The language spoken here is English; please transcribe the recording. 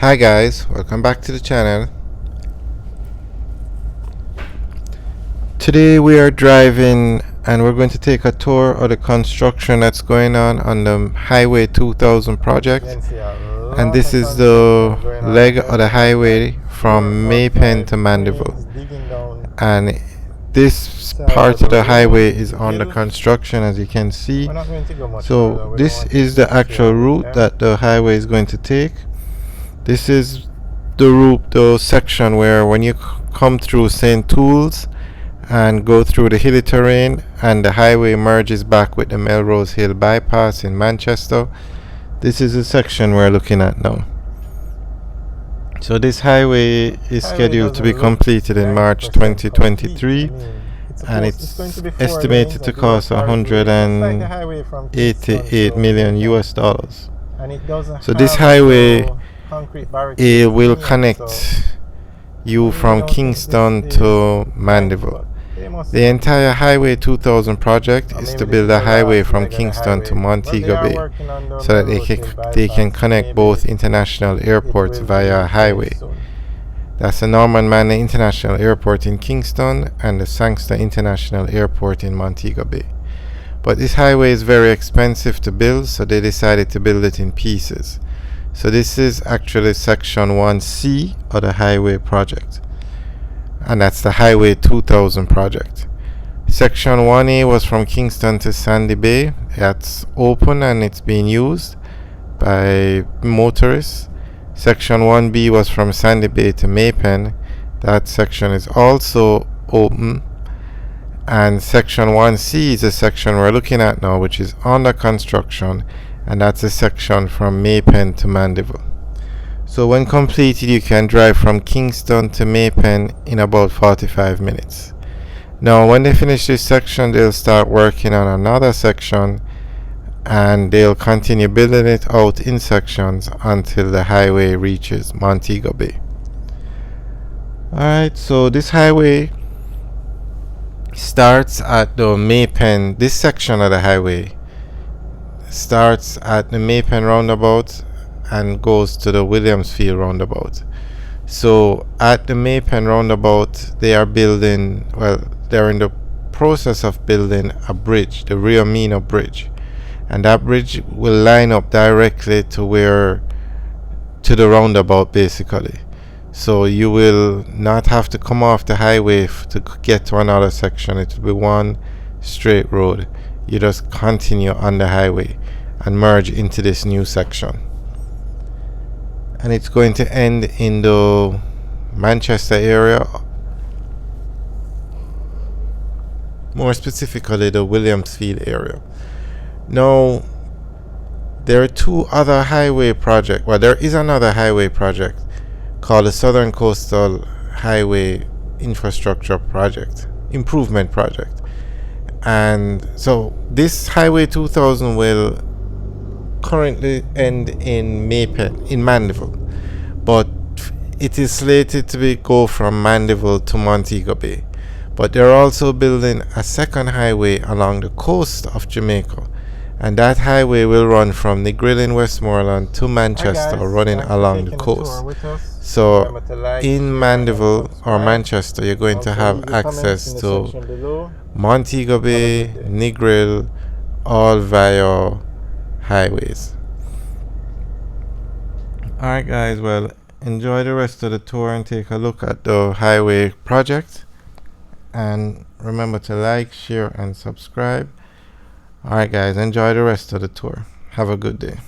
Hi guys, welcome back to the channel. Today we are driving and we're going to take a tour of the construction that's going on the Highway 2000 project. And this is the leg of the highway from Maypen to Mandeville. And this part of the highway is under construction, as you can see. So this is the actual route that the highway is going to take. This is the route, the section where when you come through St. Tools and go through the hilly terrain and the highway merges back with the Melrose Hill bypass in Manchester. This is the section we're looking at now. So this highway is scheduled to be completed in March 2023 and it's estimated to cost 188 million US dollars. So this highway, it will connect you from Kingston to Mandeville. The entire Highway 2000 project is to build a highway from Kingston to Montego Bay so that they can connect both international airports via a highway. That's the Norman Manley International Airport in Kingston and the Sangster International Airport in Montego Bay. But this highway is very expensive to build, so they decided to build it in pieces. So this is actually section 1C of the highway project, and that's the Highway 2000 project. Section 1A was from Kingston to Sandy Bay. That's open and it's being used by motorists. Section 1B was from Sandy Bay to Maypen. That section is also open. And section 1C is the section we're looking at now, which is under construction, and that's a section from Maypen to Mandeville. So when completed, you can drive from Kingston to Maypen in about 45 minutes. Now when they finish this section, they'll start working on another section and they'll continue building it out in sections until the highway reaches Montego Bay. Alright, so this highway starts at the Maypen. This section of the highway starts at the Maypen roundabout and goes to the Williamsfield roundabout. So at the Maypen roundabout, they're in the process of building a bridge, the Rio Mino Bridge, and that bridge will line up directly to the roundabout basically. So you will not have to come off the highway to get to another section. It will be one straight road. You just continue on the highway and merge into this new section. And it's going to end in the Manchester area, more specifically the Williamsfield area. Now, there are two other highway projects. Well, there is another highway project called the Southern Coastal Highway Infrastructure Project, Improvement Project. And so this Highway 2000 will currently end in Mandeville, but it is slated to go from Mandeville to Montego Bay. But they're also building a second highway along the coast of Jamaica, and that highway will run from Negril in Westmoreland to Manchester, running along the coast. So in Mandeville or Manchester, you're going to have access to Montego Bay, Negril, all via highways. Alright guys, well, enjoy the rest of the tour and take a look at the highway project, and remember to like, share and subscribe. Alright guys, enjoy the rest of the tour. Have a good day.